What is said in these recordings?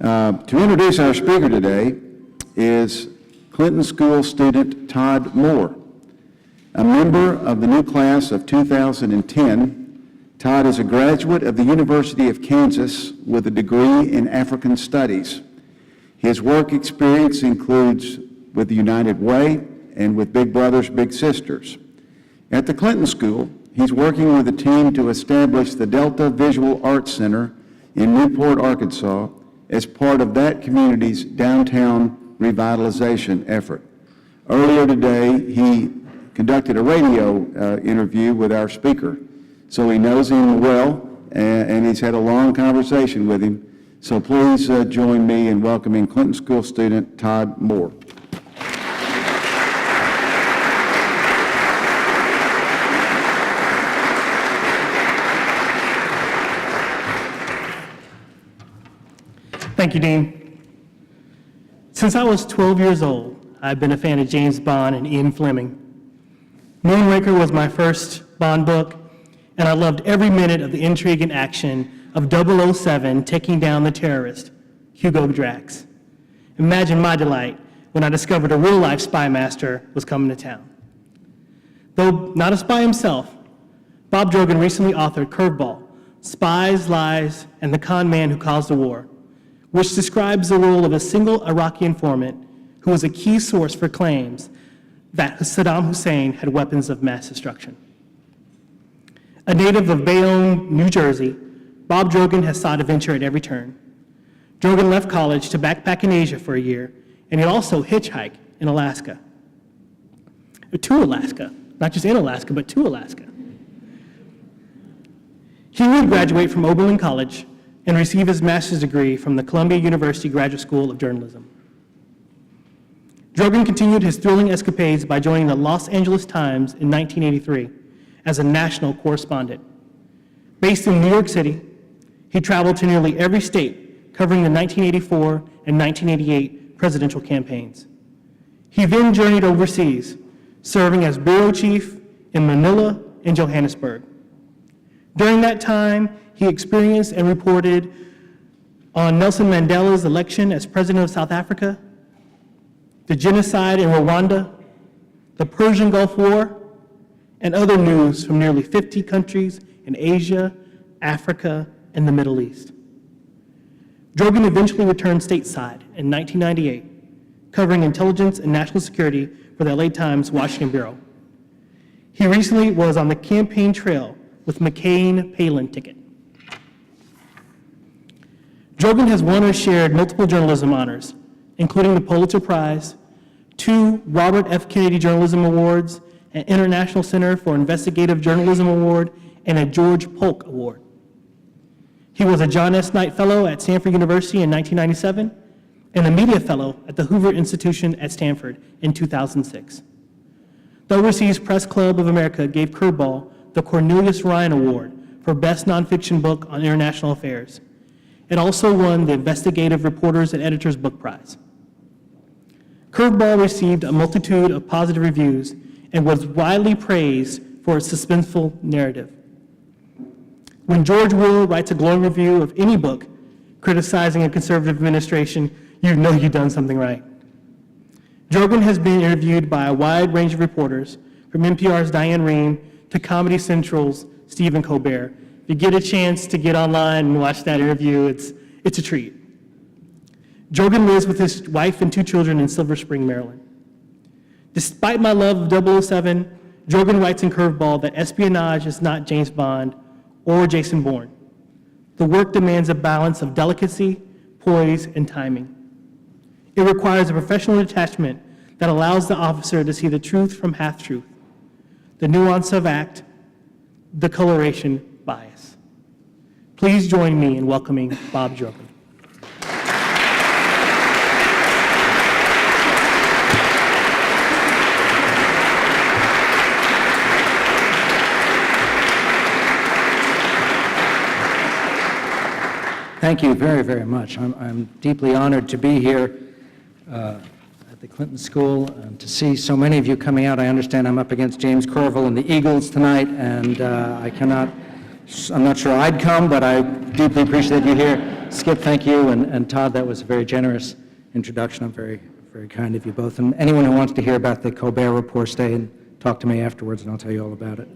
To introduce our speaker today is Clinton School student Todd Moore. A member of the new class of 2010, Todd is a graduate of the University of Kansas with a degree in African Studies. His work experience includes with the United Way and with Big Brothers Big Sisters. At the Clinton School, he's working with a team to establish the Delta Visual Arts Center in Newport, Arkansas, as part of that community's downtown revitalization effort. Earlier today, he conducted a radio interview with our speaker, so he knows him well, and he's had a long conversation with him. So please join me in welcoming Clinton School student Todd Moore. Thank you, Dean. Since I was 12 years old, I've been a fan of James Bond and Ian Fleming. Moonraker was my first Bond book, and I loved every minute of the intrigue and action of 007 taking down the terrorist, Hugo Drax. Imagine my delight when I discovered a real-life spy master was coming to town. Though not a spy himself, Bob Drogin recently authored Curveball, Spies, Lies, and the Con Man Who Caused the War, which describes the role of a single Iraqi informant who was a key source for claims that Saddam Hussein had weapons of mass destruction. A native of Bayonne, New Jersey, Bob Drogin has sought adventure at every turn. Drogin left college to backpack in Asia for a year, and he also hitchhiked in Alaska. To Alaska, not just in Alaska, but to Alaska. He would graduate from Oberlin College and receive his master's degree from the Columbia University Graduate School of Journalism. Drogin continued his thrilling escapades by joining the Los Angeles Times in 1983 as a national correspondent. Based in New York City, he traveled to nearly every state, covering the 1984 and 1988 presidential campaigns. He then journeyed overseas, serving as bureau chief in Manila and Johannesburg. During that time, he experienced and reported on Nelson Mandela's election as president of South Africa, the genocide in Rwanda, the Persian Gulf War, and other news from nearly 50 countries in Asia, Africa, and the Middle East. Drogin eventually returned stateside in 1998, covering intelligence and national security for the LA Times Washington Bureau. He recently was on the campaign trail with McCain-Palin ticket. Drogin has won or shared multiple journalism honors, including the Pulitzer Prize, 2 Robert F. Kennedy Journalism Awards, an International Center for Investigative Journalism Award, and a George Polk Award. He was a John S. Knight Fellow at Stanford University in 1997 and a Media Fellow at the Hoover Institution at Stanford in 2006. The Overseas Press Club of America gave Curveball the Cornelius Ryan Award for Best Nonfiction Book on International Affairs. It also won the Investigative Reporters and Editors Book Prize. Curveball received a multitude of positive reviews and was widely praised for its suspenseful narrative. When George Will writes a glowing review of any book criticizing a conservative administration, you know you've done something right. Drogin has been interviewed by a wide range of reporters, from NPR's Diane Rehm to Comedy Central's Stephen Colbert. If you get a chance to get online and watch that interview, it's a treat. Drogin lives with his wife and 2 children in Silver Spring, Maryland. Despite my love of 007, Drogin writes in Curveball that espionage is not James Bond or Jason Bourne. The work demands a balance of delicacy, poise, and timing. It requires a professional detachment that allows the officer to see the truth from half-truth, the nuance of act, the coloration bias. Please join me in welcoming Bob Drogin. Thank you very, very much. I'm deeply honored to be here at the Clinton School and to see so many of you coming out. I understand I'm up against James Carville and the Eagles tonight, and I'm not sure I'd come, but I deeply appreciate you here. Skip, thank you, and Todd, that was a very generous introduction. I'm very, very kind of you both. And anyone who wants to hear about the Colbert Report, stay and talk to me afterwards, and I'll tell you all about it.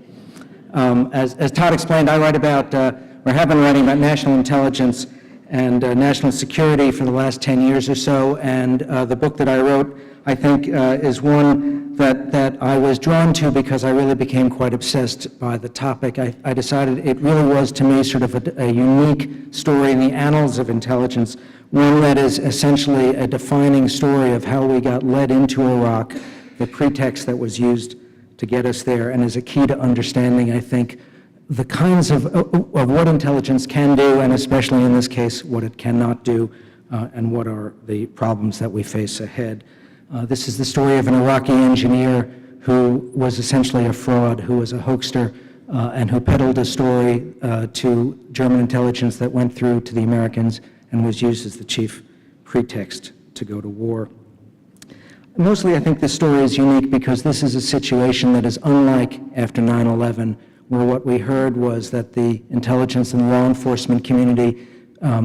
As Todd explained, I write about, or have been writing about national intelligence and national security for the last 10 years or so, and the book that I wrote, I think, is one that I was drawn to because I really became quite obsessed by the topic. I decided it really was, to me, sort of a unique story in the annals of intelligence, one that is essentially a defining story of how we got led into Iraq, the pretext that was used to get us there, and is a key to understanding, I think, the kinds of what intelligence can do, and especially in this case, what it cannot do, and what are the problems that we face ahead. This is the story of an Iraqi engineer who was essentially a fraud, who was a hoaxer, and who peddled a story to German intelligence that went through to the Americans and was used as the chief pretext to go to war. Mostly, I think this story is unique because this is a situation that is unlike after 9/11, where what we heard was that the intelligence and law enforcement community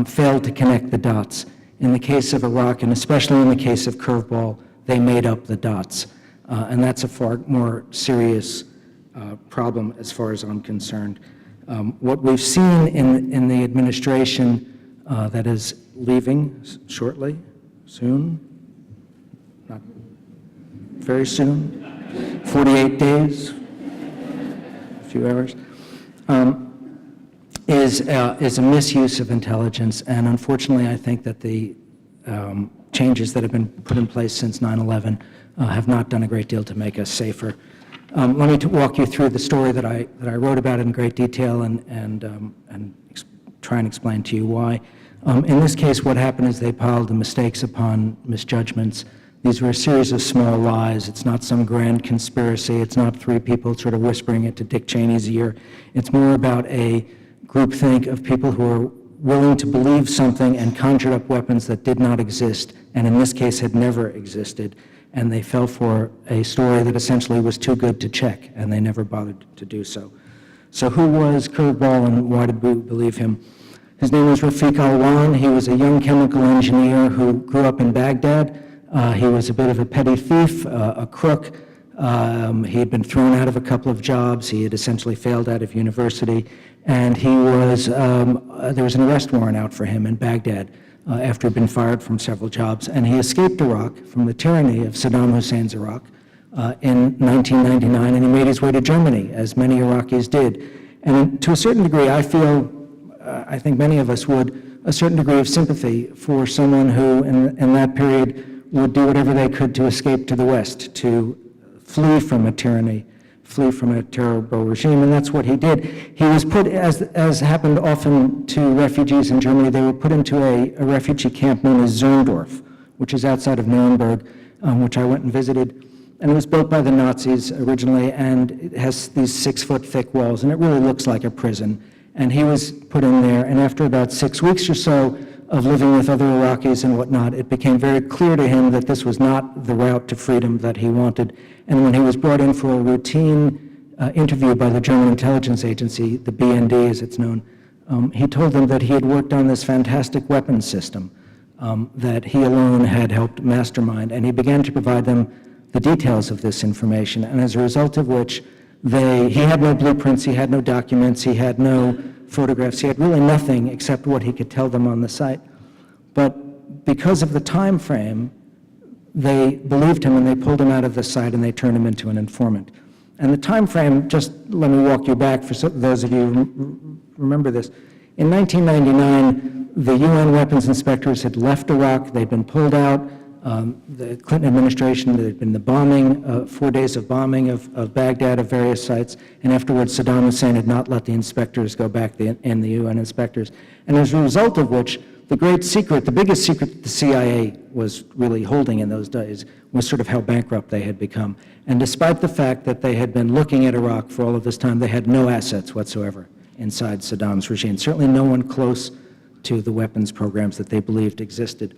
failed to connect the dots. In the case of Iraq, and especially in the case of Curveball, they made up the dots. And that's a far more serious problem as far as I'm concerned. What we've seen in the administration that is leaving shortly, soon, not very soon, 48 days, a few hours, is a misuse of intelligence. And unfortunately, I think that the changes that have been put in place since 9/11 have not done a great deal to make us safer. Let me walk you through the story that I wrote about in great detail and try and explain to you why. In this case, what happened is they piled the mistakes upon misjudgments. These were a series of small lies. It's not some grand conspiracy. It's not three people sort of whispering it to Dick Cheney's ear. It's more about a groupthink of people who are willing to believe something and conjured up weapons that did not exist, and in this case had never existed. And they fell for a story that essentially was too good to check, and they never bothered to do so. So who was Curveball, and why did we believe him? His name was Rafiq Alwan. He was a young chemical engineer who grew up in Baghdad. He was a bit of a petty thief, a crook. He had been thrown out of a couple of jobs. He had essentially failed out of university. And he was, there was an arrest warrant out for him in Baghdad after he'd been fired from several jobs. And he escaped Iraq from the tyranny of Saddam Hussein's Iraq in 1999, and he made his way to Germany, as many Iraqis did. And to a certain degree, I feel, I think many of us would, a certain degree of sympathy for someone who, in that period, would do whatever they could to escape to the West, to flee from a tyranny, flee from a terrible regime, and that's what he did. He was put, as happened often to refugees in Germany, they were put into a refugee camp known as Zirndorf, which is outside of Nuremberg, which I went and visited. And it was built by the Nazis originally, and it has these 6-foot thick walls, and it really looks like a prison. And he was put in there, and after about 6 weeks or so of living with other Iraqis and whatnot, it became very clear to him that this was not the route to freedom that he wanted. And when he was brought in for a routine interview by the German intelligence agency, the BND as it's known, he told them that he had worked on this fantastic weapons system that he alone had helped mastermind, and he began to provide them the details of this information, and as a result of which he had no blueprints, he had no documents, he had no photographs, he had really nothing except what he could tell them on the site. But because of the time frame, they believed him and they pulled him out of the site and they turned him into an informant. And the time frame, just let me walk you back for those of you who remember this. In 1999, the UN weapons inspectors had left Iraq, they'd been pulled out. The Clinton administration, there had been the bombing, 4 days of bombing of Baghdad, of various sites, and afterwards Saddam Hussein had not let the inspectors go back, the UN inspectors. And as a result of which, the great secret, the biggest secret that the CIA was really holding in those days was sort of how bankrupt they had become. And despite the fact that they had been looking at Iraq for all of this time, they had no assets whatsoever inside Saddam's regime, certainly no one close to the weapons programs that they believed existed.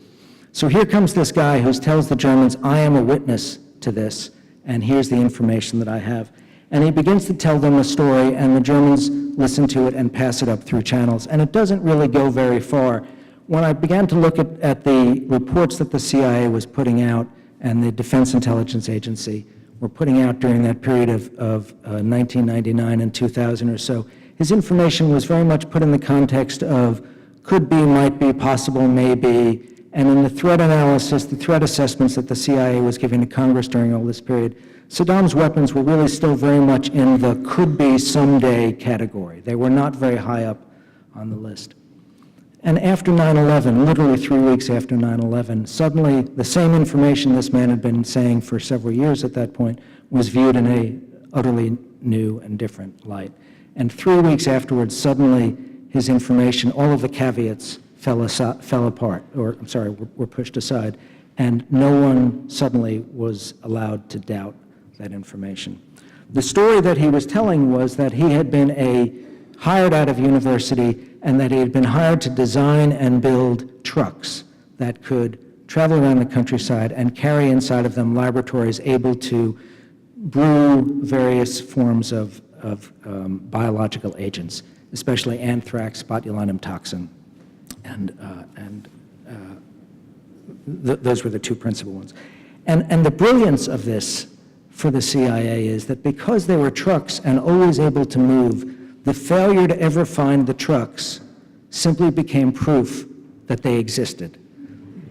So here comes this guy who tells the Germans, I am a witness to this, and here's the information that I have. And he begins to tell them a story, and the Germans listen to it and pass it up through channels. And it doesn't really go very far. when I began to look at the reports that the CIA was putting out and the Defense Intelligence Agency were putting out during that period of 1999 and 2000 or so, his information was very much put in the context of could be, might be, possible, maybe, and in the threat analysis, the threat assessments that the CIA was giving to Congress during all this period, Saddam's weapons were really still very much in the could be someday category. They were not very high up on the list. And after 9/11, literally 3 weeks after 9/11, suddenly the same information this man had been saying for several years at that point was viewed in a utterly new and different light. And 3 weeks afterwards, suddenly his information, all of the caveats fell apart, or I'm sorry, were pushed aside, and no one suddenly was allowed to doubt that information. The story that he was telling was that he had been hired out of university and that he had been hired to design and build trucks that could travel around the countryside and carry inside of them laboratories able to brew various forms of biological agents, especially anthrax, botulinum toxin, and those were the two principal ones. And the brilliance of this for the CIA is that because they were trucks and always able to move, the failure to ever find the trucks simply became proof that they existed.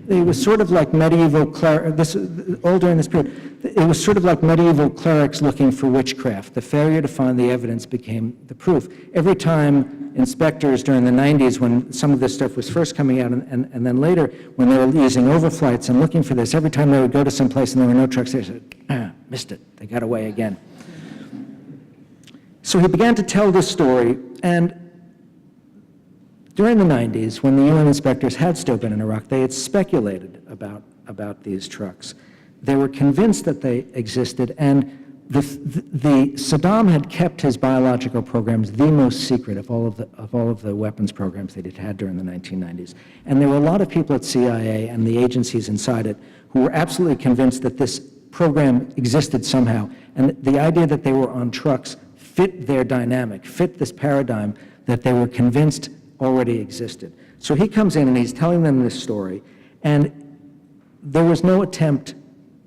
It was sort of like medieval all during this period, it was sort of like medieval clerics looking for witchcraft. The failure to find the evidence became the proof. Every time inspectors during the 90s, when some of this stuff was first coming out, and then later, when they were using overflights and looking for this, every time they would go to some place and there were no trucks, they said, missed it, they got away again. So he began to tell this story, and during the 90s, when the UN inspectors had still been in Iraq, they had speculated about these trucks. They were convinced that they existed, and Saddam had kept his biological programs the most secret of all of the weapons programs that he'd had during the 1990s. And there were a lot of people at CIA and the agencies inside it who were absolutely convinced that this program existed somehow, and the idea that they were on trucks fit their dynamic, fit this paradigm that they were convinced already existed. So he comes in and he's telling them this story, and there was no attempt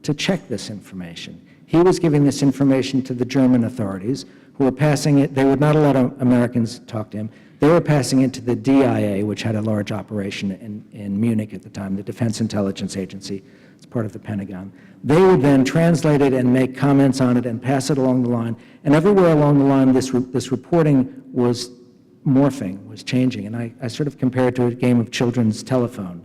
to check this information. He was giving this information to the German authorities, who were passing it. They would not allow Americans to talk to him. They were passing it to the DIA, which had a large operation in Munich at the time, the Defense Intelligence Agency. It's part of the Pentagon. They would then translate it and make comments on it and pass it along the line. And everywhere along the line, this reporting was morphing, was changing. And I sort of compare it to a game of children's telephone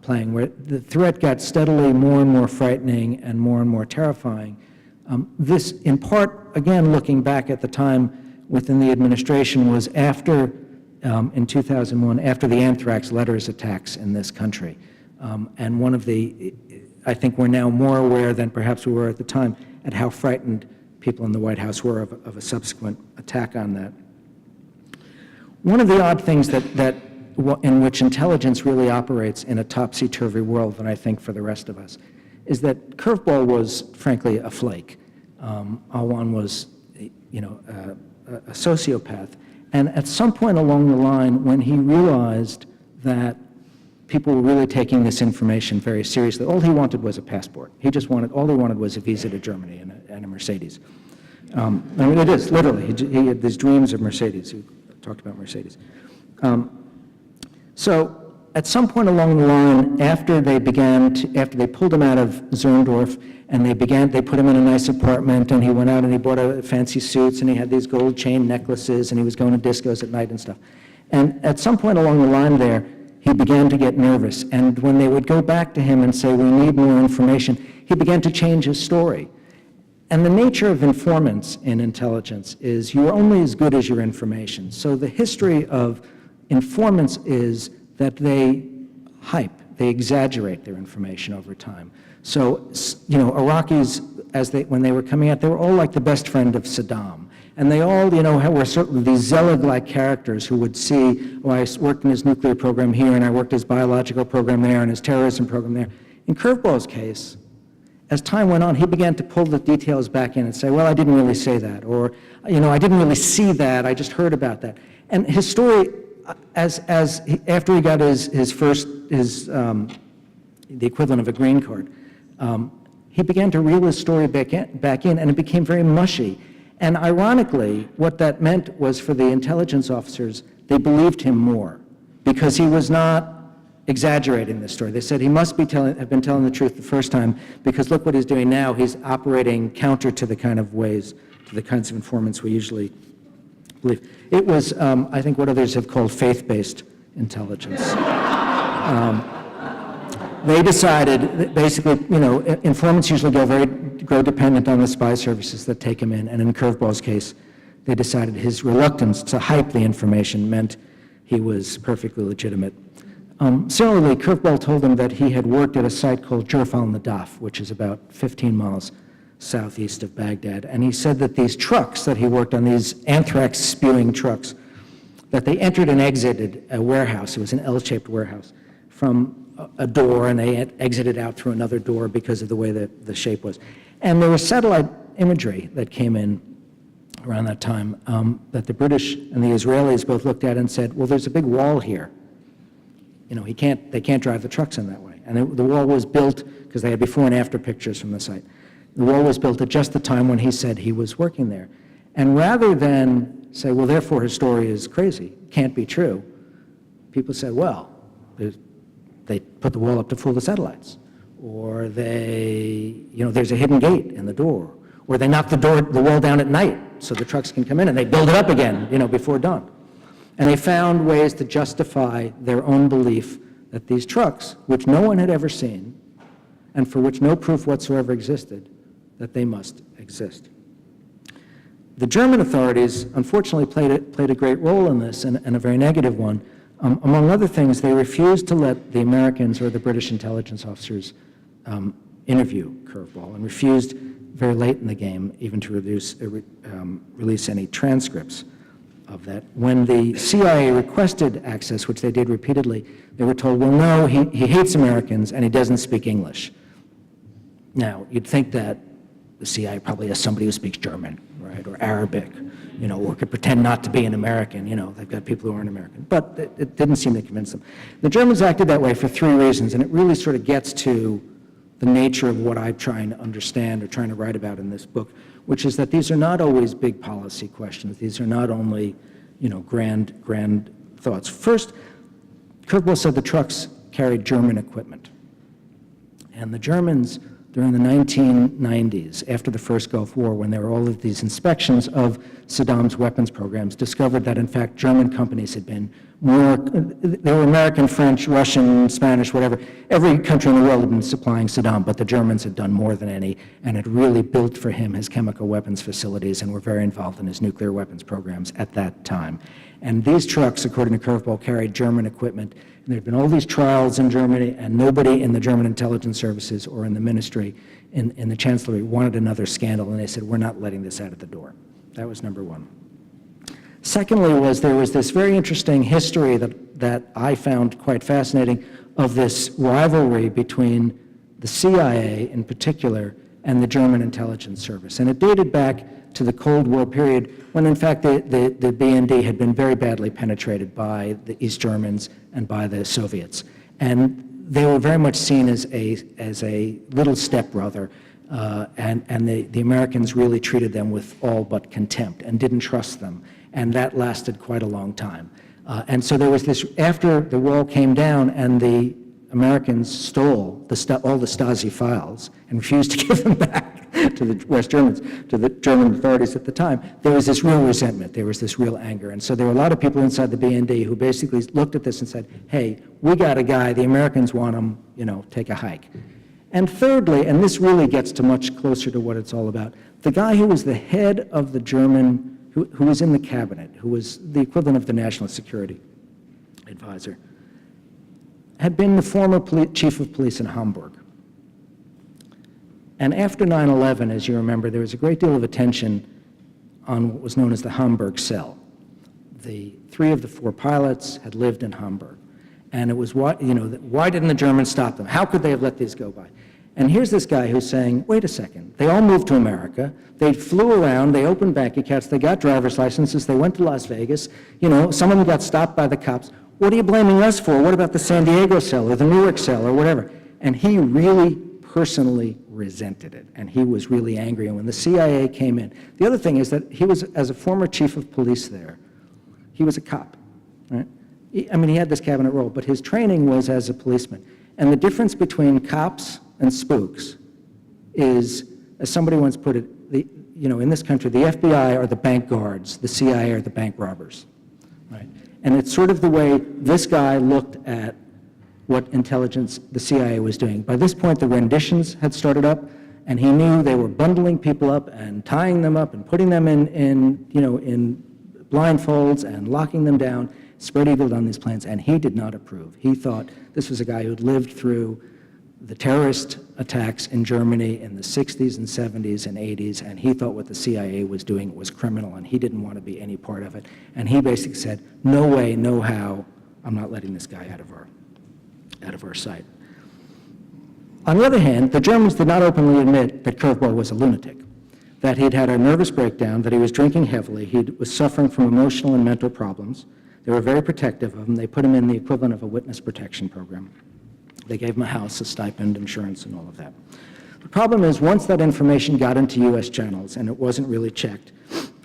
playing, where the threat got steadily more and more frightening and more terrifying. This, in part, again, looking back at the time within the administration, was after, in 2001, after the anthrax letters attacks in this country. And one of the, I think we're now more aware than perhaps we were at the time at how frightened people in the White House were of a subsequent attack on that. One of the odd things in which intelligence really operates in a topsy-turvy world, and I think for the rest of us, is that Curveball was, frankly, a flake. Alwan was, a sociopath. And at some point along the line, when he realized that people were really taking this information very seriously, all he wanted was a passport. All he wanted was a visa to Germany and a Mercedes. I mean, it is, literally. He had these dreams of Mercedes. He talked about Mercedes. So at some point along the line, after they pulled him out of Zerndorf, and they put him in a nice apartment, and he went out and he bought fancy suits, and he had these gold chain necklaces, and he was going to discos at night and stuff. And at some point along the line there, he began to get nervous. And when they would go back to him and say, we need more information, he began to change his story. And the nature of informants in intelligence is you're only as good as your information. So the history of informants is that they hype, they exaggerate their information over time. So, Iraqis, when they were coming out, they were all like the best friend of Saddam. And they all, were certainly these Zelig-like characters who would see, I worked in his nuclear program here, and I worked his biological program there, and his terrorism program there. In Curveball's case, as time went on, he began to pull the details back in and say, well, I didn't really say that, or, I didn't really see that, I just heard about that. And his story after he got his first, the equivalent of a green card, he began to reel his story back in, and it became very mushy. And ironically, what that meant was for the intelligence officers, they believed him more because he was not exaggerating this story. They said he must have been telling the truth the first time because look what he's doing now. He's operating counter to the kinds of informants we usually believe. It was, I think, what others have called faith-based intelligence. They decided that basically, informants usually grow dependent on the spy services that take him in, and in Curveball's case, they decided his reluctance to hype the information meant he was perfectly legitimate. Similarly, Curveball told him that he had worked at a site called Jurf al-Nadaf, which is about 15 miles southeast of Baghdad, and he said that these trucks that he worked on, these anthrax-spewing trucks, that they entered and exited a warehouse. It was an L-shaped warehouse from a door, and they exited out through another door because of the way the shape was. And there was satellite imagery that came in around that time that the British and the Israelis both looked at and said, well, there's a big wall here. They can't drive the trucks in that way. And the wall was built, because they had before and after pictures from the site. The wall was built at just the time when he said he was working there. And rather than say, well, therefore his story is crazy, can't be true, people said, well, they put the wall up to fool the satellites, or there's a hidden gate in the door, or they knock the wall down at night so the trucks can come in, and they build it up again, before dawn. And they found ways to justify their own belief that these trucks, which no one had ever seen, and for which no proof whatsoever existed, that they must exist. The German authorities, unfortunately, played a great role in this, and a very negative one. Among other things, they refused to let the Americans or the British intelligence officers interview Curveball, and refused very late in the game even to release any transcripts of that. When the CIA requested access, which they did repeatedly, they were told, well, no, he hates Americans and he doesn't speak English. Now, you'd think that the CIA probably has somebody who speaks German, right, or Arabic, or could pretend not to be an American. They've got people who aren't American. But it didn't seem to convince them. The Germans acted that way for three reasons, and it really sort of gets to the nature of what I'm trying to understand or trying to write about in this book, which is that these are not always big policy questions. These are not only, grand thoughts. First, Curveball said the trucks carried German equipment. And the Germans, during the 1990s, after the first Gulf War, when there were all of these inspections of Saddam's weapons programs, discovered that, in fact, German companies had been there were American, French, Russian, Spanish, whatever. Every country in the world had been supplying Saddam, but the Germans had done more than any and had really built for him his chemical weapons facilities and were very involved in his nuclear weapons programs at that time. And these trucks, according to Curveball, carried German equipment. And there had been all these trials in Germany, and nobody in the German intelligence services or in the ministry, in the chancellery, wanted another scandal, and they said, we're not letting this out at the door. That was number one. Secondly, there was this very interesting history that I found quite fascinating of this rivalry between the CIA in particular and the German intelligence service. And it dated back to the Cold War period when, in fact, the BND had been very badly penetrated by the East Germans and by the Soviets. And they were very much seen as a little stepbrother, and the Americans really treated them with all but contempt and didn't trust them. And that lasted quite a long time. And so there was this, after the wall came down and the Americans stole all the Stasi files and refused to give them back to the West Germans, to the German authorities at the time, there was this real resentment, there was this real anger. And so there were a lot of people inside the BND who basically looked at this and said, hey, we got a guy, the Americans want him, take a hike. And thirdly, and this really gets to much closer to what it's all about, the guy who was the head of the German, who was in the cabinet, who was the equivalent of the national security advisor, had been the former chief of police in Hamburg. And after 9/11, as you remember, there was a great deal of attention on what was known as the Hamburg cell. The three of the four pilots had lived in Hamburg. And it was, why didn't the Germans stop them? How could they have let these go by? And here's this guy who's saying, wait a second, they all moved to America, they flew around, they opened bank accounts, they got driver's licenses, they went to Las Vegas, some of them got stopped by the cops. What are you blaming us for? What about the San Diego cell or the Newark cell or whatever? And he really personally resented it, and he was really angry. And when the CIA came in, the other thing is that he was, as a former chief of police there, he was a cop, right? He had this cabinet role, but his training was as a policeman. And the difference between cops and spooks is, as somebody once put it, in this country, the FBI are the bank guards, the CIA are the bank robbers, right? And it's sort of the way this guy looked at what intelligence the CIA was doing. By this point, the renditions had started up, and he knew they were bundling people up and tying them up and putting them in blindfolds and locking them down, spread-eagled on these planes, and he did not approve. He thought this was a guy who'd lived through the terrorist attacks in Germany in the 60s and 70s and 80s, and he thought what the CIA was doing was criminal, and he didn't want to be any part of it. And he basically said, no way, no how, I'm not letting this guy out of our sight. On the other hand, the Germans did not openly admit that Curveball was a lunatic, that he'd had a nervous breakdown, that he was drinking heavily, he was suffering from emotional and mental problems. They were very protective of him. They put him in the equivalent of a witness protection program. They gave him a house, a stipend, insurance, and all of that. The problem is, once that information got into U.S. channels and it wasn't really checked,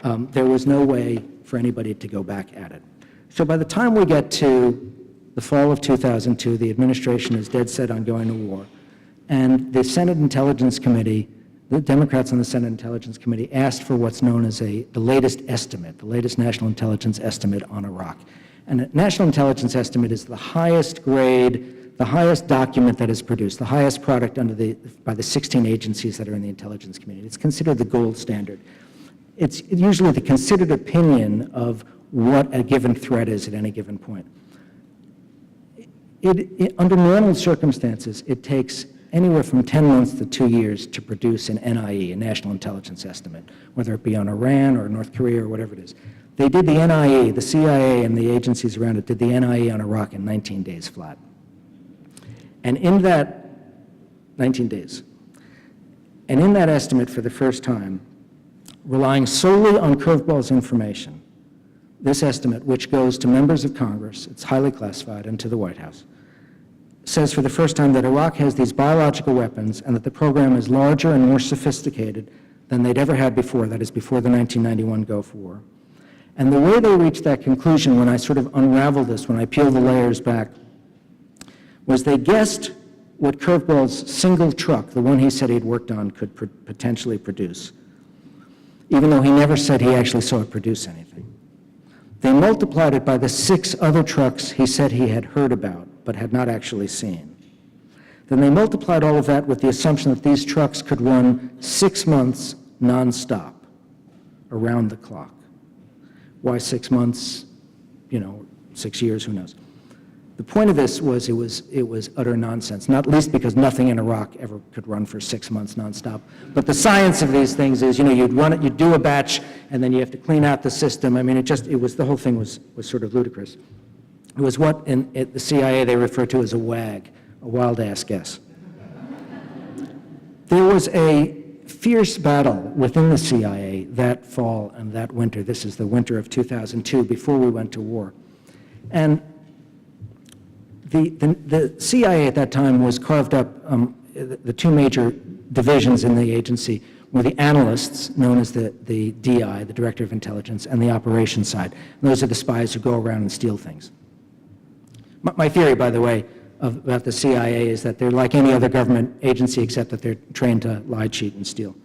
there was no way for anybody to go back at it. So by the time we get to the fall of 2002, the administration is dead set on going to war, and the Senate Intelligence Committee, the Democrats on the Senate Intelligence Committee asked for what's known as the latest estimate, the latest national intelligence estimate on Iraq. And a national intelligence estimate is the highest grade, the highest document that is produced, the highest product by the 16 agencies that are in the intelligence community. It's considered the gold standard. It's usually the considered opinion of what a given threat is at any given point. Under normal circumstances, it takes anywhere from 10 months to 2 years to produce an NIE, a national intelligence estimate, whether it be on Iran or North Korea or whatever it is. They did the NIE, the CIA and the agencies around it did the NIE on Iraq in 19 days flat. And in that 19 days, and in that estimate for the first time, relying solely on Curveball's information, this estimate, which goes to members of Congress, it's highly classified, and to the White House, says for the first time that Iraq has these biological weapons and that the program is larger and more sophisticated than they'd ever had before, that is before the 1991 Gulf War. And the way they reached that conclusion, when I sort of unraveled this, when I peeled the layers back, was they guessed what Curveball's single truck, the one he said he'd worked on, could potentially produce, even though he never said he actually saw it produce anything. They multiplied it by the 6 other trucks he said he had heard about, but had not actually seen. Then they multiplied all of that with the assumption that these trucks could run 6 months nonstop, around the clock. Why 6 months? 6 years, who knows? The point of this was it was utter nonsense, not least because nothing in Iraq ever could run for 6 months nonstop. But the science of these things is, you'd run it, you'd do a batch, and then you have to clean out the system. The whole thing was sort of ludicrous. It was what in the CIA they refer to as a WAG, a wild-ass guess. There was a fierce battle within the CIA that fall and that winter. This is the winter of 2002, before we went to war. And the CIA at that time was carved up, the 2 major divisions in the agency were the analysts, known as the DI, the Director of Intelligence, and the operations side. And those are the spies who go around and steal things. My theory, by the way, about the CIA is that they're like any other government agency except that they're trained to lie, cheat, and steal.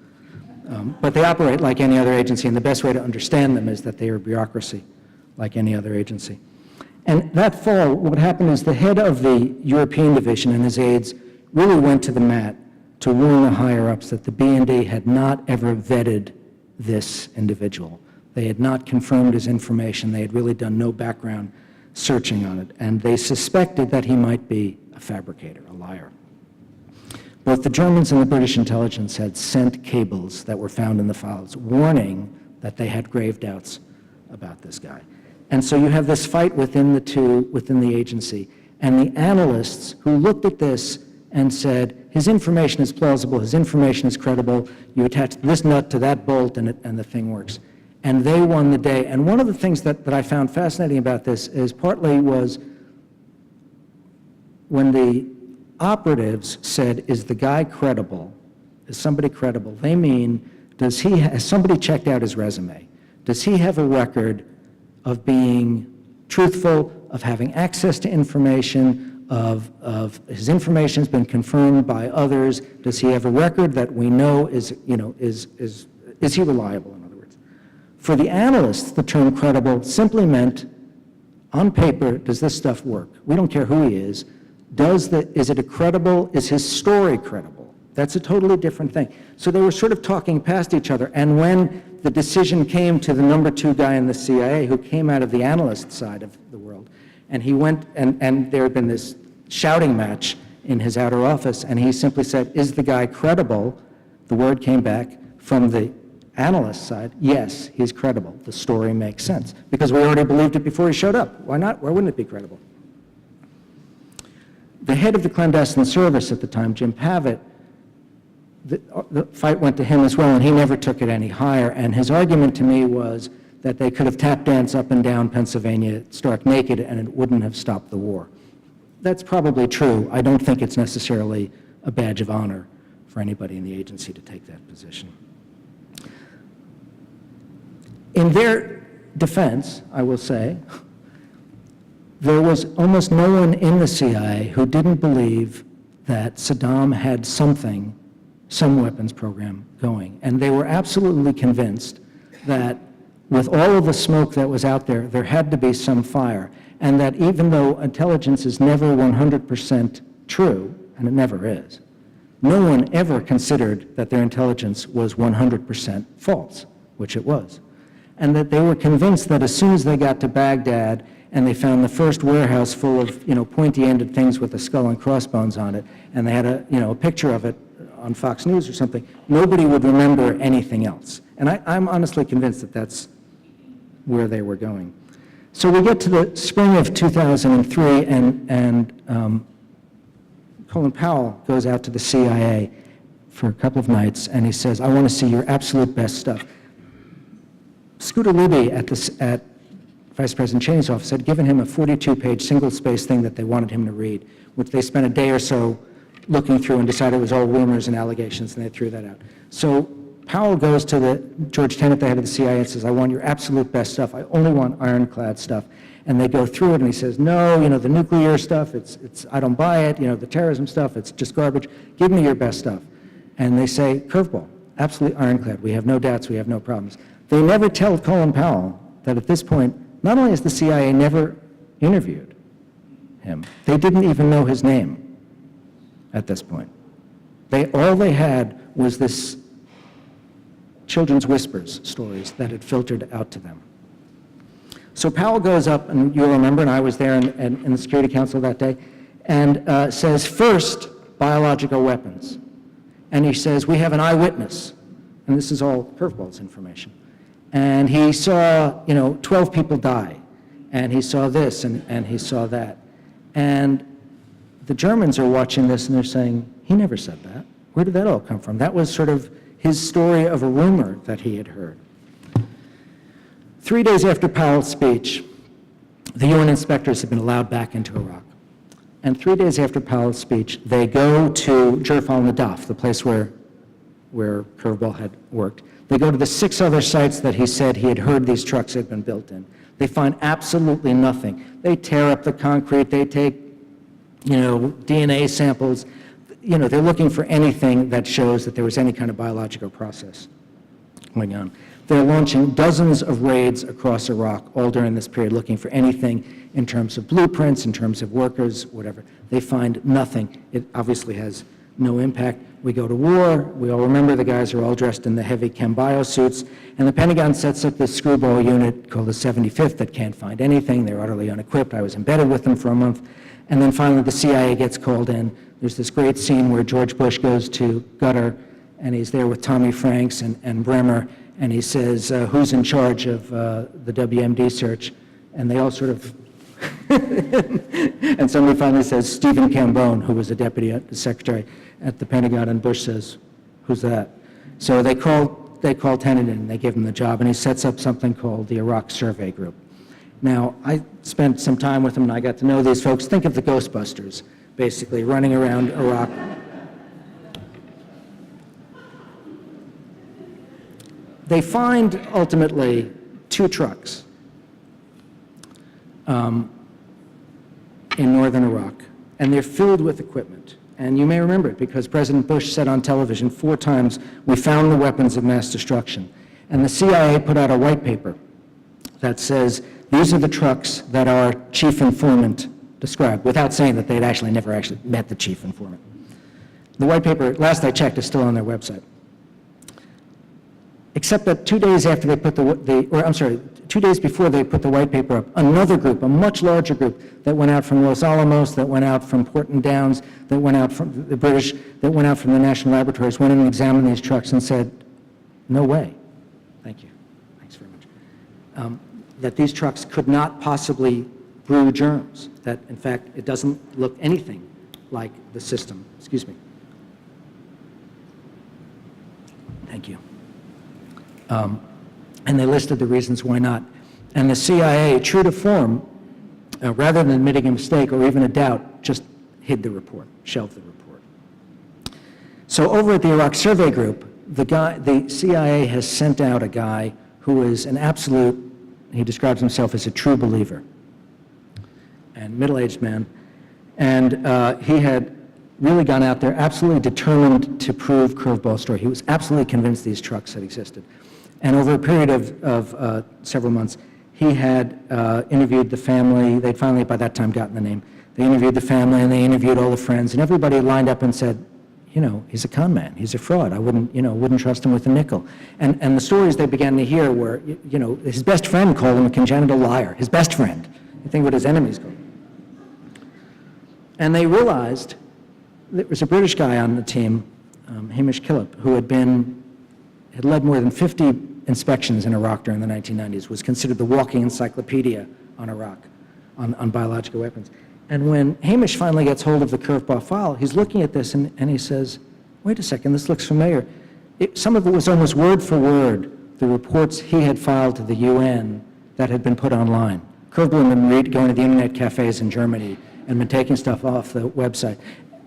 But they operate like any other agency, and the best way to understand them is that they are bureaucracy, like any other agency. And that fall, what happened is the head of the European division and his aides really went to the mat to warn the higher-ups that the B&D had not ever vetted this individual. They had not confirmed his information. They had really done no background searching on it, and they suspected that he might be a fabricator, a liar. Both the Germans and the British intelligence had sent cables that were found in the files warning that they had grave doubts about this guy. And so you have this fight within the agency, and the analysts who looked at this and said, his information is plausible, his information is credible, you attach this nut to that bolt and the thing works. And they won the day. And one of the things that I found fascinating about this is partly was when the operatives said, is the guy credible? Is somebody credible? They mean, has somebody checked out his resume? Does he have a record of being truthful, of having access to information, of his information's been confirmed by others? Does he have a record that we know is he reliable, in other words? For the analysts, the term credible simply meant, on paper, does this stuff work? We don't care who he is. Is his story credible? That's a totally different thing. So they were sort of talking past each other, and when the decision came to the number 2 guy in the CIA, who came out of the analyst side of the world, and he went, and there had been this shouting match in his outer office, and he simply said, is the guy credible? The word came back from the analyst side, yes, he's credible. The story makes sense, because we already believed it before he showed up. Why not? Why wouldn't it be credible? The head of the clandestine service at the time, Jim Pavitt, the fight went to him as well, and he never took it any higher. And his argument to me was that they could have tap danced up and down Pennsylvania stark naked, and it wouldn't have stopped the war. That's probably true. I don't think it's necessarily a badge of honor for anybody in the agency to take that position. In their defense, I will say, there was almost no one in the CIA who didn't believe that Saddam had some weapons program going. And they were absolutely convinced that with all of the smoke that was out there, there had to be some fire. And that even though intelligence is never 100% true, and it never is, no one ever considered that their intelligence was 100% false, which it was. And that they were convinced that as soon as they got to Baghdad and they found the first warehouse full of, pointy-ended things with a skull and crossbones on it, and they had a picture of it on Fox News or something, nobody would remember anything else. And I'm honestly convinced that that's where they were going. So we get to the spring of 2003, and Colin Powell goes out to the CIA for a couple of nights, and he says, I want to see your absolute best stuff. Scooter Libby at Vice President Cheney's office had given him a 42-page single-space thing that they wanted him to read, which they spent a day or so looking through and decided it was all rumors and allegations, and they threw that out. So Powell goes to George Tenet, the head of the CIA, and says, I want your absolute best stuff. I only want ironclad stuff. And they go through it, and he says, no, the nuclear stuff, I don't buy it. The terrorism stuff, it's just garbage. Give me your best stuff. And they say, curveball, absolutely ironclad. We have no doubts. We have no problems. They never tell Colin Powell that at this point, not only has the CIA never interviewed him, they didn't even know his name at this point. All they had was this children's whispers stories that had filtered out to them. So Powell goes up, and you'll remember, and I was there in the Security Council that day, and says, first, biological weapons. And he says, we have an eyewitness, and this is all curveballs information. And he saw, 12 people die, and he saw this, and he saw that. And the Germans are watching this, and they're saying, he never said that. Where did that all come from? That was sort of his story of a rumor that he had heard. 3 days after Powell's speech, the UN inspectors had been allowed back into Iraq. And 3 days after Powell's speech, they go to Jurf al-Nadaf, the place where Curveball had worked. They go to the 6 other sites that he said he had heard these trucks had been built in. They find absolutely nothing. They tear up the concrete. They take, DNA samples. They're looking for anything that shows that there was any kind of biological process going on. They're launching dozens of raids across Iraq, all during this period, looking for anything in terms of blueprints, in terms of workers, whatever. They find nothing. It obviously has no impact. We go to war. We all remember the guys are all dressed in the heavy chem bio suits, and the Pentagon sets up this screwball unit called the 75th that can't find anything. They're utterly unequipped. I was embedded with them for a month. And then finally the CIA gets called in. There's this great scene where George Bush goes to Qatar, and he's there with Tommy Franks and Bremer, and he says, who's in charge of the WMD search? And they all sort of And somebody finally says, Stephen Cambone, who was a deputy secretary at the Pentagon, and Bush says, who's that? So they call Tenet in, and they give him the job, and he sets up something called the Iraq Survey Group. Now, I spent some time with him, and I got to know these folks. Think of the Ghostbusters, basically, running around Iraq. They find, ultimately, 2 trucks in northern Iraq, and they're filled with equipment. And you may remember it because President Bush said on television 4 times, "We found the weapons of mass destruction." And the CIA put out a white paper that says, these are the trucks that our chief informant described, without saying that they'd never actually met the chief informant. The white paper, last I checked, is still on their website. Except that 2 days after they put 2 days before they put the white paper up, another group, a much larger group that went out from Los Alamos, that went out from Porton Downs, that went out from the British, that went out from the national laboratories, went in and examined these trucks and said, no way. Thank you. Thanks very much. That these trucks could not possibly brew germs, that in fact it doesn't look anything like the system. Excuse me. Thank you. And they listed the reasons why not. And the CIA, true to form, rather than admitting a mistake or even a doubt, just hid the report, shelved the report. So over at the Iraq Survey Group, the CIA has sent out a guy who is an absolute, he describes himself as a true believer, and middle-aged man, and he had really gone out there absolutely determined to prove curveball story. He was absolutely convinced these trucks had existed. And over a period of several months, he had interviewed the family. They'd finally, by that time, gotten the name. They interviewed the family, and they interviewed all the friends, and everybody lined up and said, you know, he's a con man, he's a fraud. I wouldn't trust him with a nickel. And the stories they began to hear were, you know, his best friend called him a congenital liar, his best friend. You think what his enemies called him. And they realized there was a British guy on the team, Hamish Killip, who had led more than 50 inspections in Iraq during the 1990s, was considered the walking encyclopedia on Iraq, on biological weapons. And when Hamish finally gets hold of the curveball file, he's looking at this and he says, wait a second, this looks familiar. Some of it was almost word for word the reports he had filed to the UN that had been put online. Curveball had been going to the internet cafes in Germany and been taking stuff off the website.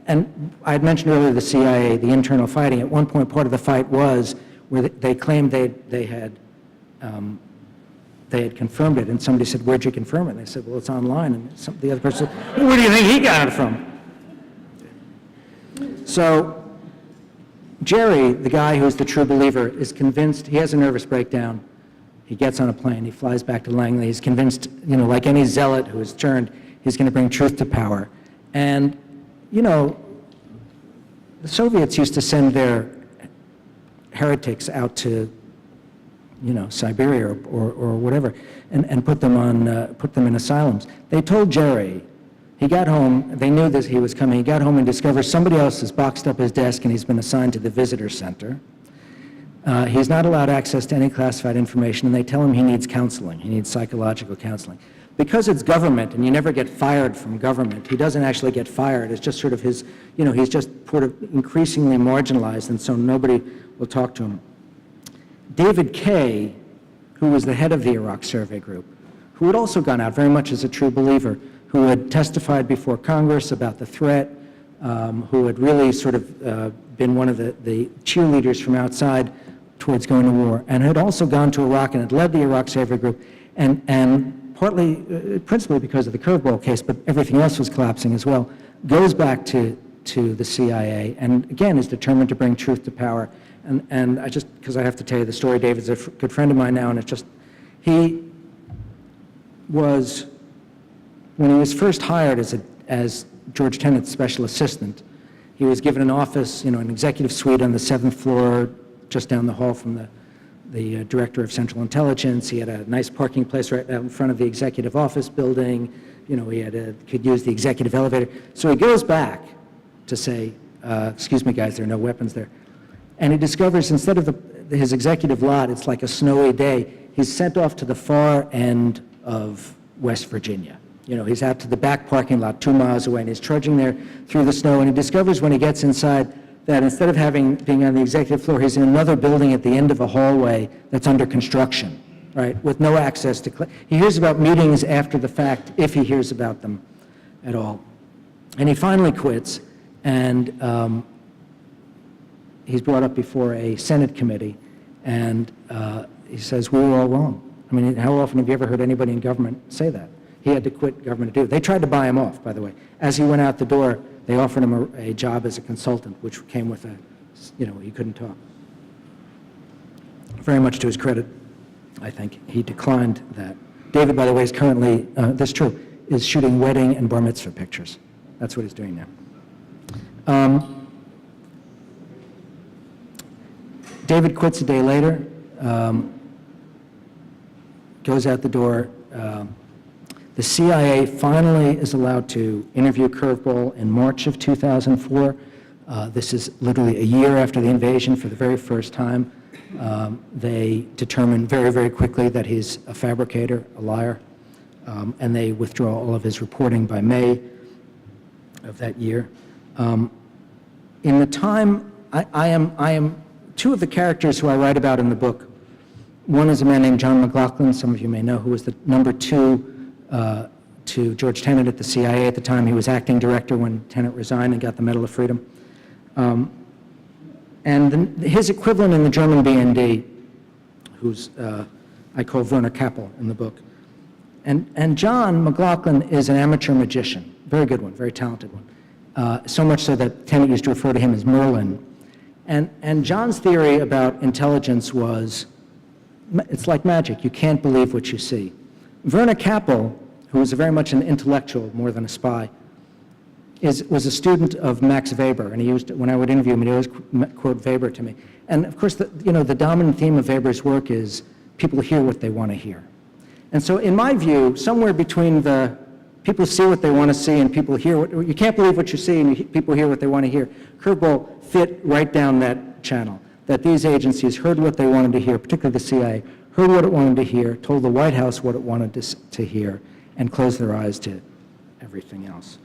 And I had mentioned earlier the CIA, the internal fighting. At one point, part of the fight was where they claimed they had confirmed it, and somebody said, where'd you confirm it? And they said, well, it's online. And the other person said, well, where do you think he got it from? So Jerry, the guy who's the true believer, is convinced, he has a nervous breakdown. He gets on a plane, he flies back to Langley. He's convinced, you know, like any zealot who has turned, he's going to bring truth to power. And, you know, the Soviets used to send their heretics out to, you know, Siberia or whatever, and put them in asylums. They told Jerry, he got home, they knew that he was coming, he got home and discovered somebody else has boxed up his desk and he's been assigned to the visitor center. He's not allowed access to any classified information, and they tell him he needs counseling, he needs psychological counseling. Because it's government and you never get fired from government, he doesn't actually get fired. It's just sort of his, you know, he's just sort of increasingly marginalized, and so nobody will talk to him. David Kay, who was the head of the Iraq Survey Group, who had also gone out very much as a true believer, who had testified before Congress about the threat, who had really sort of been one of the cheerleaders from outside towards going to war, and had also gone to Iraq and had led the Iraq Survey Group, and partly, principally because of the curveball case, but everything else was collapsing as well, goes back to the CIA, and again is determined to bring truth to power. And I just, because I have to tell you the story, David's a good friend of mine now, and it's just, he was, when he was first hired as George Tenet's special assistant, he was given an office, you know, an executive suite on the 7th floor, just down the hall from the director of Central Intelligence. He had a nice parking place right out in front of the executive office building. You know, he could use the executive elevator. So he goes back to say, excuse me, guys, there are no weapons there. And he discovers instead of his executive lot, it's like a snowy day, he's sent off to the far end of West Virginia. You know, he's out to the back parking lot 2 miles away, and he's trudging there through the snow, and he discovers when he gets inside that instead of being on the executive floor, he's in another building at the end of a hallway that's under construction, right, with no access to... He hears about meetings after the fact, if he hears about them at all. And he finally quits, and he's brought up before a Senate committee, and he says, we were all wrong. I mean, how often have you ever heard anybody in government say that? He had to quit government to do it. They tried to buy him off, by the way. As he went out the door, they offered him a job as a consultant, which came with he couldn't talk. Very much to his credit, I think, he declined that. David, by the way, is currently, that's true, is shooting wedding and bar mitzvah pictures. That's what he's doing now. David quits a day later, goes out the door. The CIA finally is allowed to interview Curveball in March of 2004. This is literally a year after the invasion for the very first time. They determine very, very quickly that he's a fabricator, a liar, and they withdraw all of his reporting by May of that year. In the time, I am two of the characters who I write about in the book. One is a man named John McLaughlin, some of you may know, who was the number 2 to George Tenet at the CIA at the time. He was acting director when Tenet resigned and got the Medal of Freedom. His equivalent in the German BND, who's I call Werner Kappel in the book. And John McLaughlin is an amateur magician, very good one, very talented one. So much so that Tenet used to refer to him as Merlin. And John's theory about intelligence was, it's like magic. You can't believe what you see. Werner Kappel, who was very much an intellectual more than a spy, was a student of Max Weber, and he used, when I would interview him, he always quote Weber to me. And of course, the dominant theme of Weber's work is people hear what they want to hear. And so in my view, somewhere between the people see what they want to see and people hear what, you can't believe what you see and people hear what they want to hear, Curveball fit right down that channel, that these agencies heard what they wanted to hear, particularly the CIA, heard what it wanted to hear, told the White House what it wanted to hear, and closed their eyes to everything else.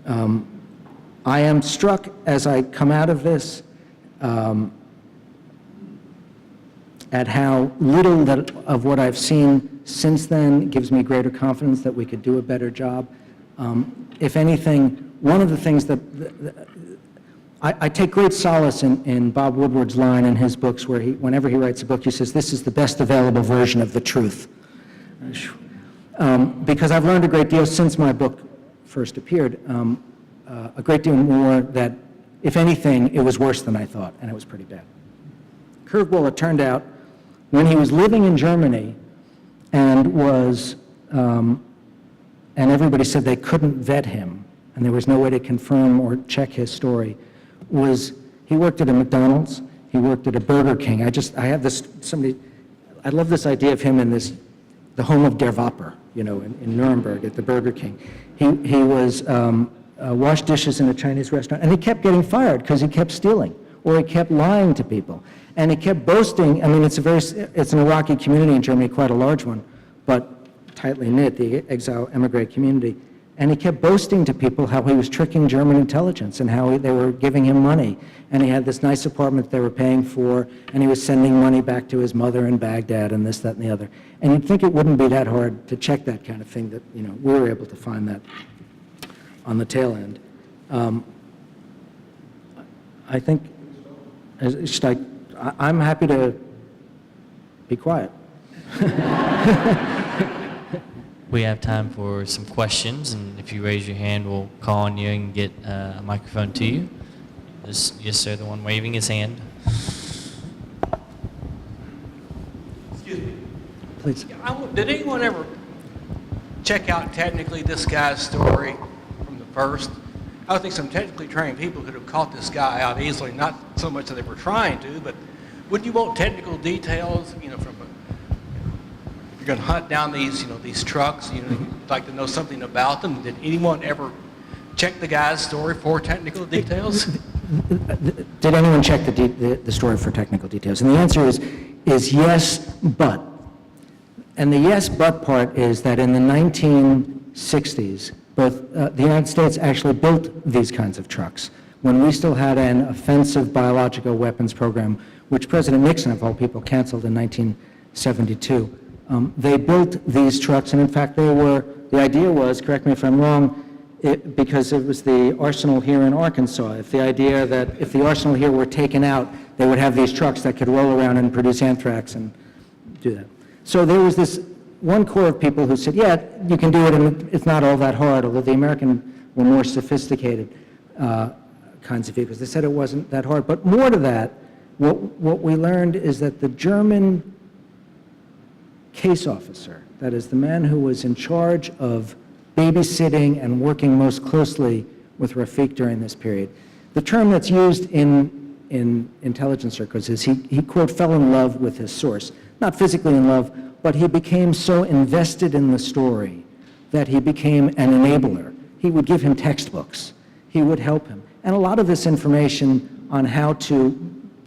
I am struck as I come out of this at how little of what I've seen since then gives me greater confidence that we could do a better job. If anything, one of the things that I take great solace in Bob Woodward's line in his books where whenever he writes a book, he says, this is the best available version of the truth. Because I've learned a great deal since my book first appeared, a great deal more that, if anything, it was worse than I thought, and it was pretty bad. Curveball, it turned out, when he was living in Germany and and everybody said they couldn't vet him, and there was no way to confirm or check his story, he worked at a McDonald's, he worked at a Burger King. I love this idea of him in the home of Der Wapper, in Nuremberg at the Burger King. He was washed dishes in a Chinese restaurant, and he kept getting fired because he kept stealing, or he kept lying to people. And he kept boasting. I mean, it's an Iraqi community in Germany, quite a large one, but tightly knit, the exile emigre community. And he kept boasting to people how he was tricking German intelligence and how they were giving him money. And he had this nice apartment they were paying for, and he was sending money back to his mother in Baghdad and this, that, and the other. And you'd think it wouldn't be that hard to check that kind of thing, that, we were able to find that on the tail end. I think, I'm happy to be quiet. We have time for some questions, and if you raise your hand, we'll call on you and get a microphone to you. Yes, sir, the one waving his hand. Excuse me. Please. Did anyone ever check out technically this guy's story from the first? I would think some technically trained people could have caught this guy out easily, not so much that they were trying to, but wouldn't you want technical details, from you're going to hunt down these trucks, you'd like to know something about them. Did anyone ever check the guy's story for technical details? Did anyone check the story for technical details? And the answer is yes, but. And the yes but part is that in the 1960s, both the United States actually built these kinds of trucks. When we still had an offensive biological weapons program, which President Nixon, of all people, canceled in 1972. They built these trucks, and in fact, the idea was, correct me if I'm wrong, because it was the arsenal here in Arkansas. If the idea that if the arsenal here were taken out, they would have these trucks that could roll around and produce anthrax and do that. So there was this one core of people who said, yeah, you can do it, and it's not all that hard, although the American were more sophisticated kinds of vehicles. They said it wasn't that hard. But more to that, what we learned is that the German case officer, that is the man who was in charge of babysitting and working most closely with Rafik during this period, the term that's used in intelligence circles is he quote, fell in love with his source. Not physically in love, but he became so invested in the story that he became an enabler. He would give him textbooks. He would help him. And a lot of this information on how to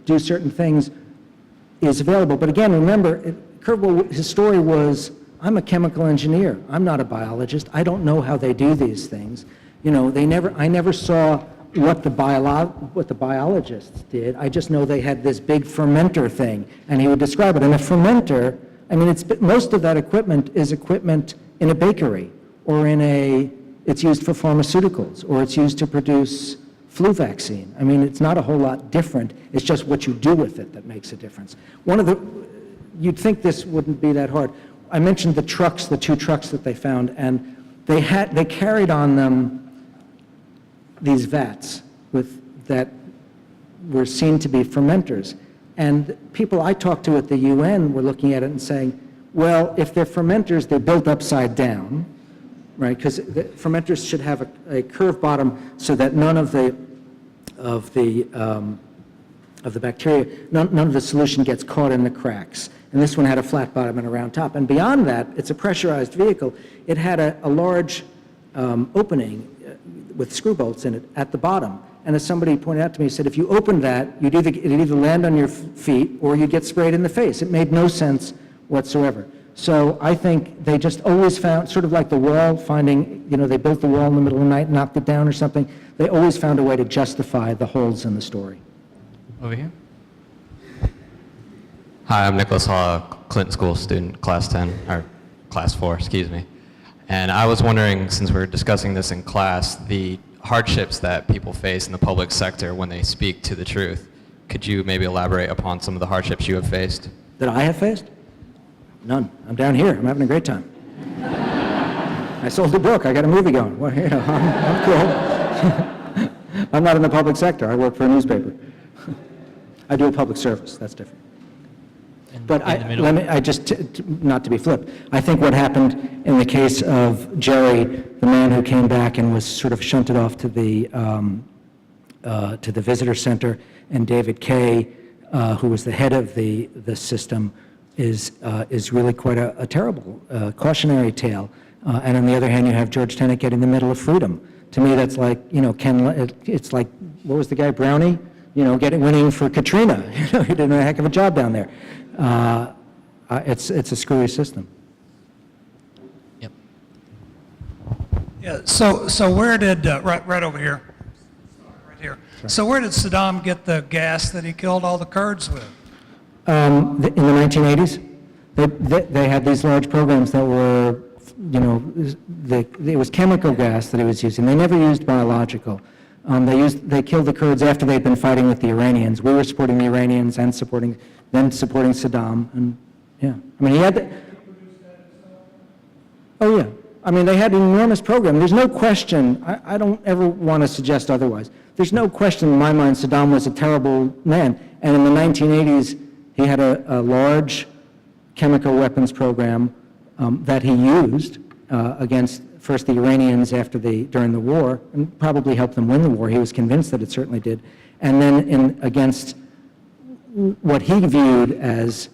do certain things is available. But again, remember, his story was, I'm a chemical engineer. I'm not a biologist. I don't know how they do these things. You know, I never saw what the biologists did. I just know they had this big fermenter thing, and he would describe it. And a fermenter, I mean, most of that equipment is equipment in a bakery, or it's used for pharmaceuticals, or it's used to produce flu vaccine. I mean, it's not a whole lot different. It's just what you do with it that makes a difference. You'd think this wouldn't be that hard. I mentioned the trucks, the 2 trucks that they found, and they carried on them these vats that were seen to be fermenters. And people I talked to at the UN were looking at it and saying, well, if they're fermenters, they're built upside down, right? Because the fermenters should have a curved bottom so that none of the bacteria, none of the solution gets caught in the cracks. And this one had a flat bottom and a round top. And beyond that, it's a pressurized vehicle. It had a large opening with screw bolts in it at the bottom. And as somebody pointed out to me, he said, if you opened that, it'd either land on your feet or you'd get sprayed in the face. It made no sense whatsoever. So I think they just always found, sort of like the wall, they built the wall in the middle of the night, knocked it down or something. They always found a way to justify the holes in the story. Over here. Hi, I'm Nicholas Hall, Clinton School student, class 10, or class 4, excuse me. And I was wondering, since we're discussing this in class, the hardships that people face in the public sector when they speak to the truth. Could you maybe elaborate upon some of the hardships you have faced? That I have faced? None. I'm down here. I'm having a great time. I sold a book. I got a movie going. Well, I'm cool. I'm not in the public sector. I work for a newspaper. I do a public service. That's different. But not to be flip, I think what happened in the case of Jerry, the man who came back and was sort of shunted off to the visitor center, and David Kay, who was the head of the system, is really quite a terrible cautionary tale. And on the other hand, you have George Tenet getting the Medal of Freedom. To me, that's like, it's like, what was the guy, Brownie? Winning for Katrina. He did a heck of a job down there. It's a screwy system. Yep. Yeah, so where did, right over here, right here. So where did Saddam get the gas that he killed all the Kurds with? In the 1980s, they had these large programs that were, it was chemical gas that he was using. They never used biological. They killed the Kurds after they'd been fighting with the Iranians. We were supporting the Iranians and supporting Saddam, and yeah. I mean, he had oh yeah. I mean, they had an enormous program. There's no question, I don't ever want to suggest otherwise. There's no question in my mind Saddam was a terrible man. And in the 1980s, he had a large chemical weapons program that he used against first the Iranians during the war, and probably helped them win the war. He was convinced that it certainly did. And then against what he viewed as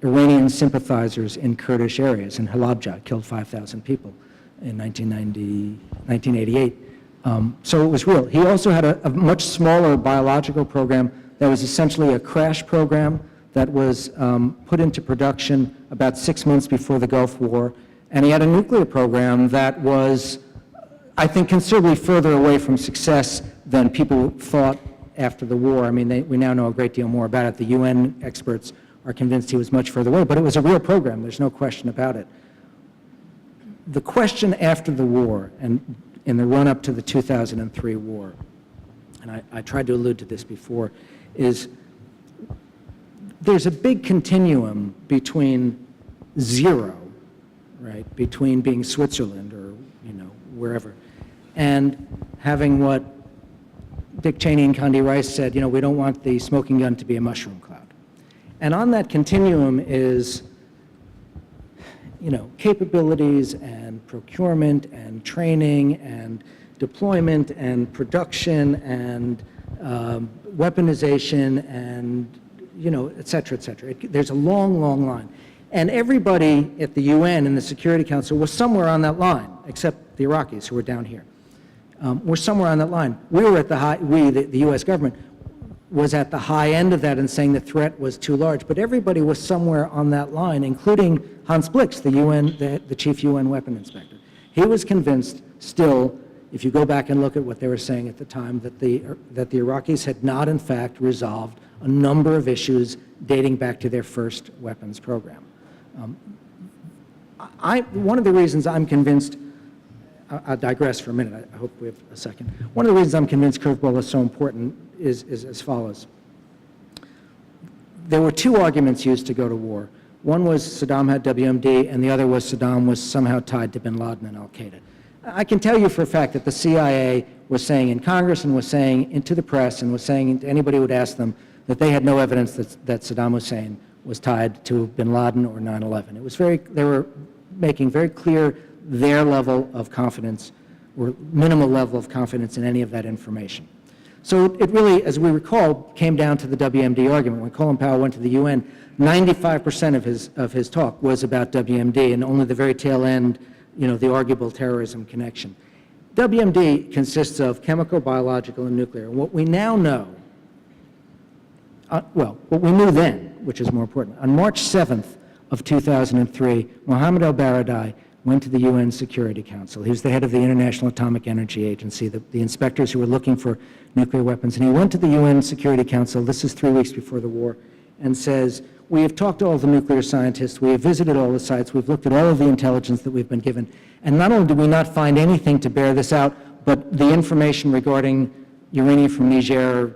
Iranian sympathizers in Kurdish areas, in Halabja, killed 5,000 people in 1988. So it was real. He also had a much smaller biological program that was essentially a crash program that was put into production about 6 months before the Gulf War, and he had a nuclear program that was, I think, considerably further away from success than people thought after the war. I mean, we now know a great deal more about it. The UN experts are convinced he was much further away, but it was a real program. There's no question about it. The question after the war and in the run-up to the 2003 war, and I tried to allude to this before, is there's a big continuum between zero, right, between being Switzerland or, wherever, and having what Dick Cheney and Condi Rice said, we don't want the smoking gun to be a mushroom cloud. And on that continuum is, capabilities and procurement and training and deployment and production and weaponization and, et cetera, et cetera. There's a long, long line. And everybody at the UN and the Security Council was somewhere on that line, except the Iraqis who were down here. We're somewhere on that line. We were at the high, the U.S. government was at the high end of that and saying the threat was too large. But everybody was somewhere on that line, including Hans Blix, the chief UN weapon inspector. He was convinced still, if you go back and look at what they were saying at the time, that the Iraqis had not, in fact, resolved a number of issues dating back to their first weapons program. One of the reasons I'm convinced, I'll digress for a minute, I hope we have a second. One of the reasons I'm convinced curveball is so important is as follows. There were two arguments used to go to war. One was Saddam had WMD, and the other was Saddam was somehow tied to bin Laden and al-Qaeda. I can tell you for a fact that the CIA was saying in Congress and was saying into the press and was saying to anybody who would ask them that they had no evidence that Saddam Hussein was tied to bin Laden or 9/11. It was they were making very clear their level of confidence or minimal level of confidence in any of that information. So it really, as we recall, came down to the WMD argument. When Colin Powell went to the UN, 95% of his talk was about WMD, and only the very tail end, the arguable terrorism connection. WMD consists of chemical, biological, and nuclear. And what we now know, what we knew then, which is more important, on March 7th of 2003, Mohammed al-Baradei went to the UN Security Council. He was the head of the International Atomic Energy Agency, the inspectors who were looking for nuclear weapons. And he went to the UN Security Council, this is 3 weeks before the war, and says, we have talked to all the nuclear scientists, we have visited all the sites, we've looked at all of the intelligence that we've been given, and not only did we not find anything to bear this out, but the information regarding uranium from Niger,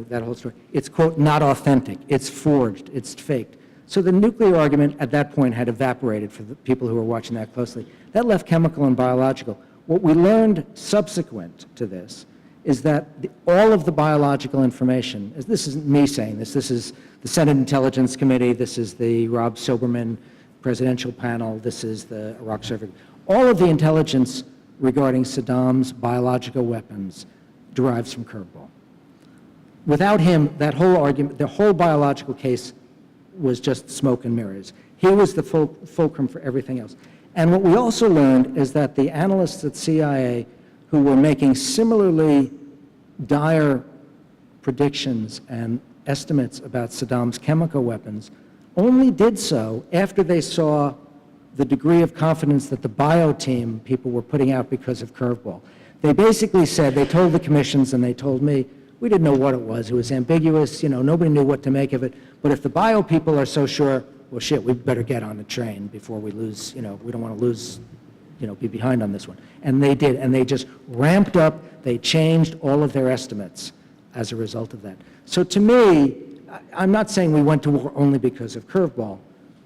that whole story, it's, quote, not authentic, it's forged, it's faked. So the nuclear argument at that point had evaporated for the people who were watching that closely. That left chemical and biological. What we learned subsequent to this is that all of the biological information, this isn't me saying this is the Senate Intelligence Committee, this is the Rob Silberman presidential panel, this is the Iraq Survey, all of the intelligence regarding Saddam's biological weapons derives from curveball. Without him, that whole argument, the whole biological case was just smoke and mirrors. He was the fulcrum for everything else. And what we also learned is that the analysts at CIA who were making similarly dire predictions and estimates about Saddam's chemical weapons only did so after they saw the degree of confidence that the bio team people were putting out because of curveball. They basically said, they told the commissions and they told me, we didn't know what it was ambiguous, nobody knew what to make of it, but if the bio people are so sure, well shit, we better get on the train before we lose, we don't want to lose, be behind on this one. And they did, and they just ramped up, they changed all of their estimates as a result of that. So to me, I'm not saying we went to war only because of curveball,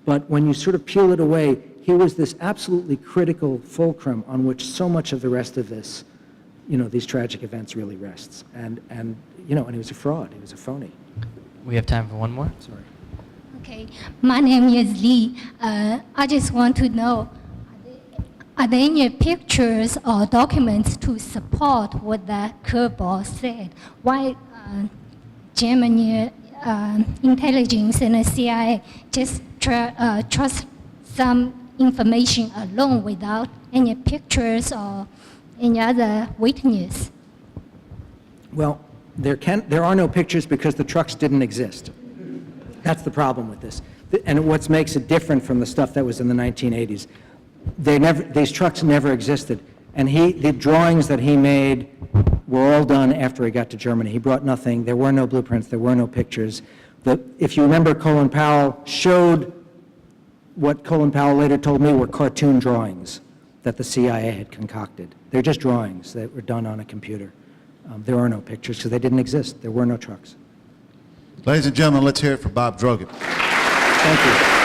but when you sort of peel it away, here was this absolutely critical fulcrum on which so much of the rest of this, these tragic events really rests. And he was a fraud, he was a phony. We have time for one more. Sorry. Okay, my name is Lee. I just want to know, are there any pictures or documents to support what that curveball said? Why Germany intelligence and the CIA just trust some information alone without any pictures or any other witness? Well, there are no pictures because the trucks didn't exist. That's the problem with this. And what makes it different from the stuff that was in the 1980s, these trucks never existed. And the drawings that he made were all done after he got to Germany. He brought nothing. There were no blueprints. There were no pictures. If you remember, Colin Powell showed what Colin Powell later told me were cartoon drawings that the CIA had concocted. They're just drawings that were done on a computer. There are no pictures because they didn't exist. There were no trucks. Ladies and gentlemen, let's hear it for Bob Drogin. Thank you.